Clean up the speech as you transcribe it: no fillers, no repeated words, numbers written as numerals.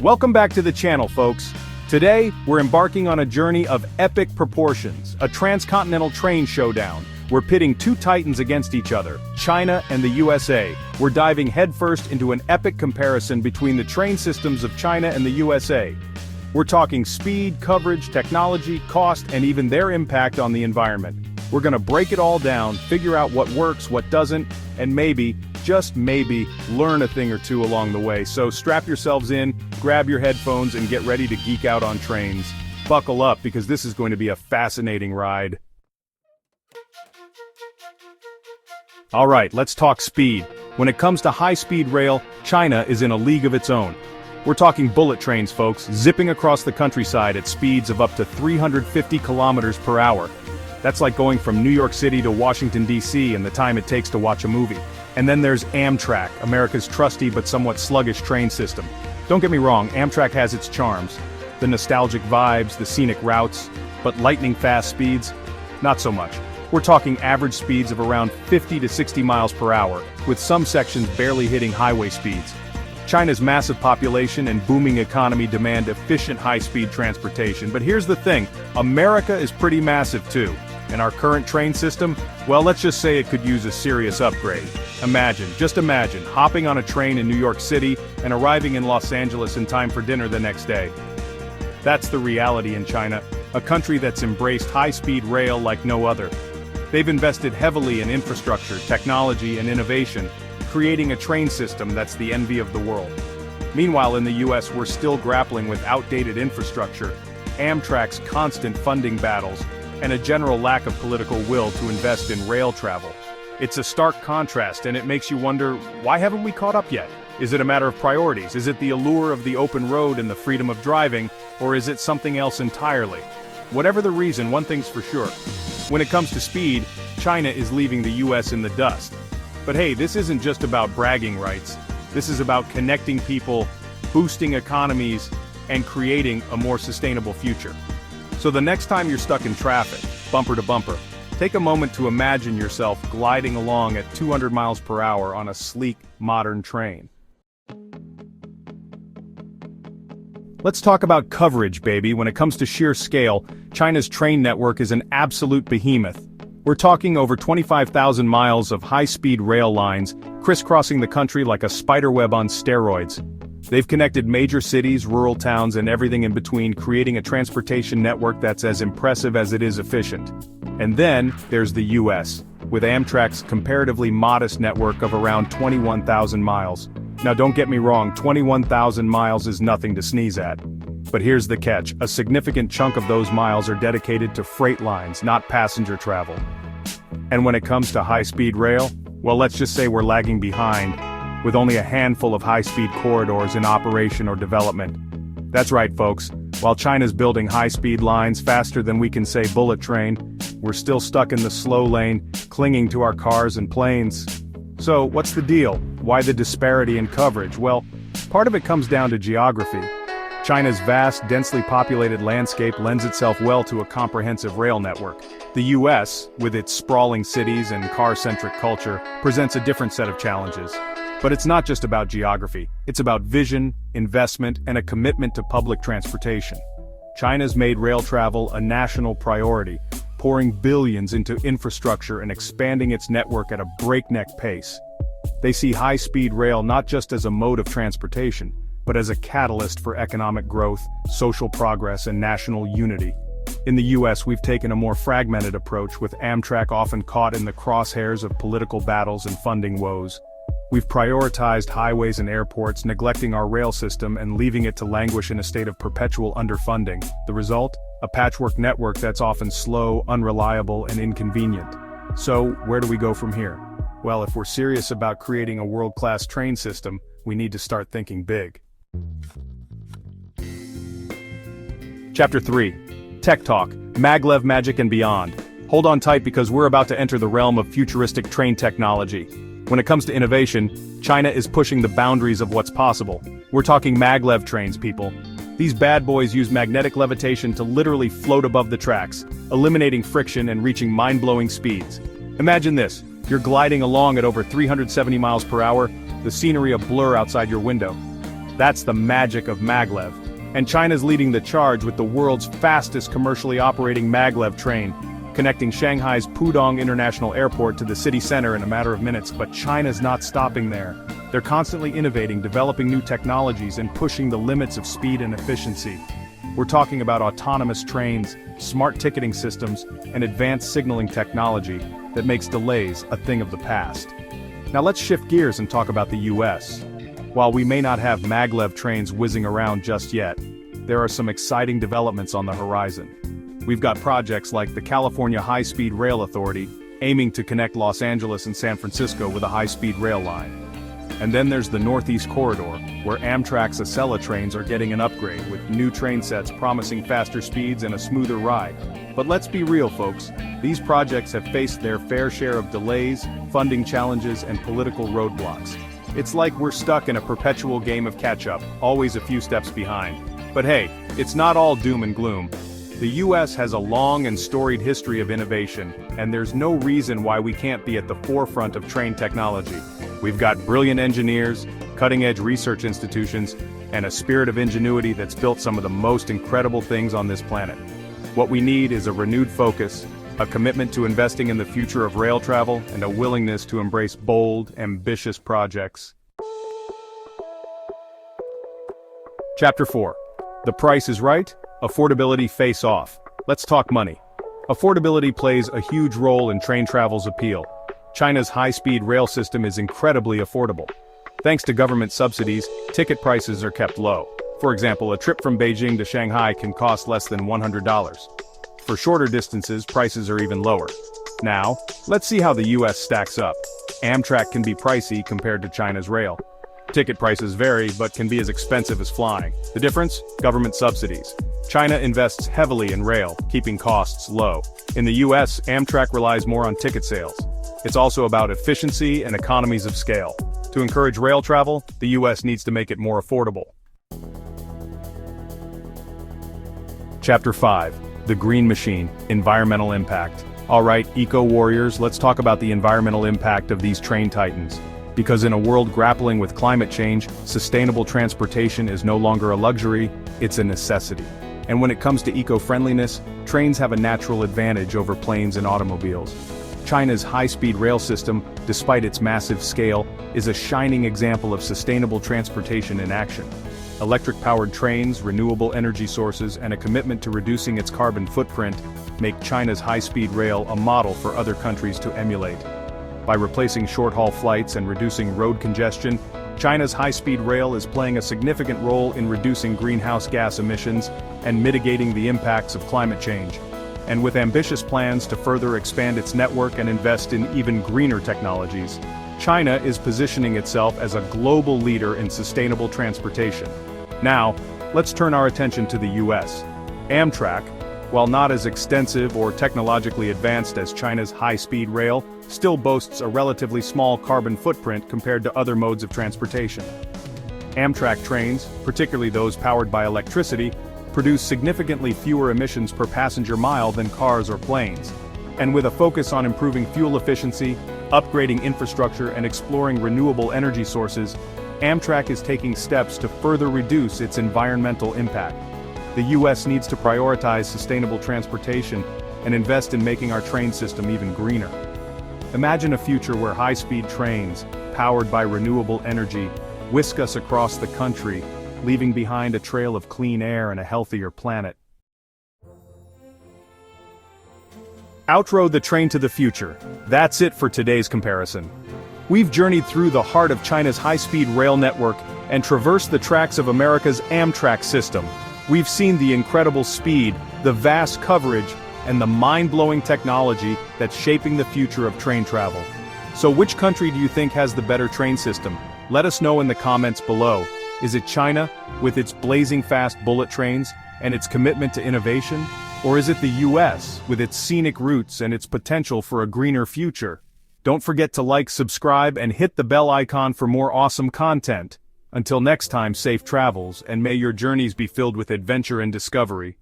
Welcome back to the channel, folks. Today, we're embarking on a journey of epic proportions, a transcontinental train showdown. We're pitting two titans against each other, China and the USA. We're diving headfirst into an epic comparison between the train systems of China and the USA. We're talking speed, coverage, technology, cost, and even their impact on the environment. We're gonna break it all down, figure out what works, what doesn't, and maybe, just maybe, learn a thing or two along the way. So strap yourselves in, grab your headphones, and get ready to geek out on trains. Buckle up, because this is going to be a fascinating ride. Alright, let's talk speed. When it comes to high-speed rail, China is in a league of its own. We're talking bullet trains, folks, zipping across the countryside at speeds of up to 350 kilometers per hour. That's like going from New York City to Washington, D.C. in the time it takes to watch a movie. And then there's Amtrak, America's trusty but somewhat sluggish train system. Don't get me wrong, Amtrak has its charms. The nostalgic vibes, the scenic routes, but lightning-fast speeds? Not so much. We're talking average speeds of around 50 to 60 miles per hour, with some sections barely hitting highway speeds. China's massive population and booming economy demand efficient high-speed transportation, but here's the thing, America is pretty massive too. And our current train system, well, let's just say it could use a serious upgrade. Just imagine, hopping on a train in New York City and arriving in Los Angeles in time for dinner the next day. That's the reality in China, a country that's embraced high-speed rail like no other. They've invested heavily in infrastructure, technology, and innovation, creating a train system that's the envy of the world. Meanwhile, in the US, we're still grappling with outdated infrastructure, Amtrak's constant funding battles, and a general lack of political will to invest in rail travel. It's a stark contrast, and it makes you wonder, why haven't we caught up yet? Is it a matter of priorities? Is it the allure of the open road and the freedom of driving, or is it something else entirely? Whatever the reason, one thing's for sure. When it comes to speed, China is leaving the US in the dust. But hey, this isn't just about bragging rights. This is about connecting people, boosting economies, and creating a more sustainable future. So the next time you're stuck in traffic, bumper to bumper, take a moment to imagine yourself gliding along at 200 miles per hour on a sleek, modern train. Let's talk about coverage, baby. When it comes to sheer scale, China's train network is an absolute behemoth. We're talking over 25,000 miles of high-speed rail lines, crisscrossing the country like a spiderweb on steroids. They've connected major cities, rural towns, and everything in between, creating a transportation network that's as impressive as it is efficient. And then, there's the US, with Amtrak's comparatively modest network of around 21,000 miles. Now don't get me wrong, 21,000 miles is nothing to sneeze at. But here's the catch, a significant chunk of those miles are dedicated to freight lines, not passenger travel. And when it comes to high-speed rail, well, let's just say we're lagging behind, with only a handful of high-speed corridors in operation or development. That's right, folks. While China's building high-speed lines faster than we can say bullet train, we're still stuck in the slow lane, clinging to our cars and planes. So, what's the deal? Why the disparity in coverage? Well, part of it comes down to geography. China's vast, densely populated landscape lends itself well to a comprehensive rail network. The US, with its sprawling cities and car-centric culture, presents a different set of challenges. But it's not just about geography, it's about vision, investment, and a commitment to public transportation. China's made rail travel a national priority, pouring billions into infrastructure and expanding its network at a breakneck pace. They see high-speed rail not just as a mode of transportation, but as a catalyst for economic growth, social progress, and national unity. In the US, we've taken a more fragmented approach, with Amtrak often caught in the crosshairs of political battles and funding woes. We've prioritized highways and airports, neglecting our rail system and leaving it to languish in a state of perpetual underfunding. The result? A patchwork network that's often slow, unreliable, and inconvenient. So, where do we go from here? Well, if we're serious about creating a world-class train system, we need to start thinking big. Chapter 3. Tech Talk, Maglev Magic and Beyond. Hold on tight, because we're about to enter the realm of futuristic train technology. When it comes to innovation, China is pushing the boundaries of what's possible. We're talking maglev trains, people. These bad boys use magnetic levitation to literally float above the tracks, eliminating friction and reaching mind-blowing speeds. Imagine this, you're gliding along at over 370 miles per hour, the scenery a blur outside your window. That's the magic of Maglev. And China's leading the charge with the world's fastest commercially operating Maglev train, connecting Shanghai's Pudong International Airport to the city center in a matter of minutes. But China's not stopping there. They're constantly innovating, developing new technologies, and pushing the limits of speed and efficiency. We're talking about autonomous trains, smart ticketing systems, and advanced signaling technology that makes delays a thing of the past. Now let's shift gears and talk about the US. While we may not have Maglev trains whizzing around just yet, there are some exciting developments on the horizon. We've got projects like the California High-Speed Rail Authority, aiming to connect Los Angeles and San Francisco with a high-speed rail line. And then there's the Northeast Corridor, where Amtrak's Acela trains are getting an upgrade, with new train sets promising faster speeds and a smoother ride. But let's be real, folks, these projects have faced their fair share of delays, funding challenges, and political roadblocks. It's like we're stuck in a perpetual game of catch-up, always a few steps behind. But hey, it's not all doom and gloom. The US has a long and storied history of innovation, and there's no reason why we can't be at the forefront of train technology. We've got brilliant engineers, cutting-edge research institutions, and a spirit of ingenuity that's built some of the most incredible things on this planet. What we need is a renewed focus, a commitment to investing in the future of rail travel, and a willingness to embrace bold, ambitious projects. Chapter 4. The Price is Right, Affordability Face Off. Let's talk money. Affordability plays a huge role in train travel's appeal. China's high-speed rail system is incredibly affordable. Thanks to government subsidies, ticket prices are kept low. For example, a trip from Beijing to Shanghai can cost less than $100. For shorter distances, prices are even lower. Now, let's see how the US stacks up. Amtrak can be pricey compared to China's rail. Ticket prices vary, but can be as expensive as flying. The difference? Government subsidies. China invests heavily in rail, keeping costs low. In the US, Amtrak relies more on ticket sales. It's also about efficiency and economies of scale. To encourage rail travel, the US needs to make it more affordable. Chapter 5. The Green Machine, Environmental Impact. Alright, eco-warriors, let's talk about the environmental impact of these train titans. Because in a world grappling with climate change, sustainable transportation is no longer a luxury, it's a necessity. And when it comes to eco-friendliness, trains have a natural advantage over planes and automobiles. China's high-speed rail system, despite its massive scale, is a shining example of sustainable transportation in action. Electric-powered trains, renewable energy sources, and a commitment to reducing its carbon footprint make China's high-speed rail a model for other countries to emulate. By replacing short-haul flights and reducing road congestion, China's high-speed rail is playing a significant role in reducing greenhouse gas emissions and mitigating the impacts of climate change. And with ambitious plans to further expand its network and invest in even greener technologies, China is positioning itself as a global leader in sustainable transportation. Now, let's turn our attention to the US. Amtrak, while not as extensive or technologically advanced as China's high-speed rail, still boasts a relatively small carbon footprint compared to other modes of transportation. Amtrak trains, particularly those powered by electricity, produce significantly fewer emissions per passenger mile than cars or planes. And with a focus on improving fuel efficiency, upgrading infrastructure, and exploring renewable energy sources, Amtrak is taking steps to further reduce its environmental impact. The US needs to prioritize sustainable transportation and invest in making our train system even greener. Imagine a future where high-speed trains, powered by renewable energy, whisk us across the country, leaving behind a trail of clean air and a healthier planet. Outro: the train to the future. That's it for today's comparison. We've journeyed through the heart of China's high-speed rail network and traversed the tracks of America's Amtrak system. We've seen the incredible speed, the vast coverage, and the mind-blowing technology that's shaping the future of train travel. So which country do you think has the better train system? Let us know in the comments below. Is it China, with its blazing fast bullet trains and its commitment to innovation? Or is it the US, with its scenic routes and its potential for a greener future? Don't forget to like, subscribe, and hit the bell icon for more awesome content. Until next time, safe travels, and may your journeys be filled with adventure and discovery.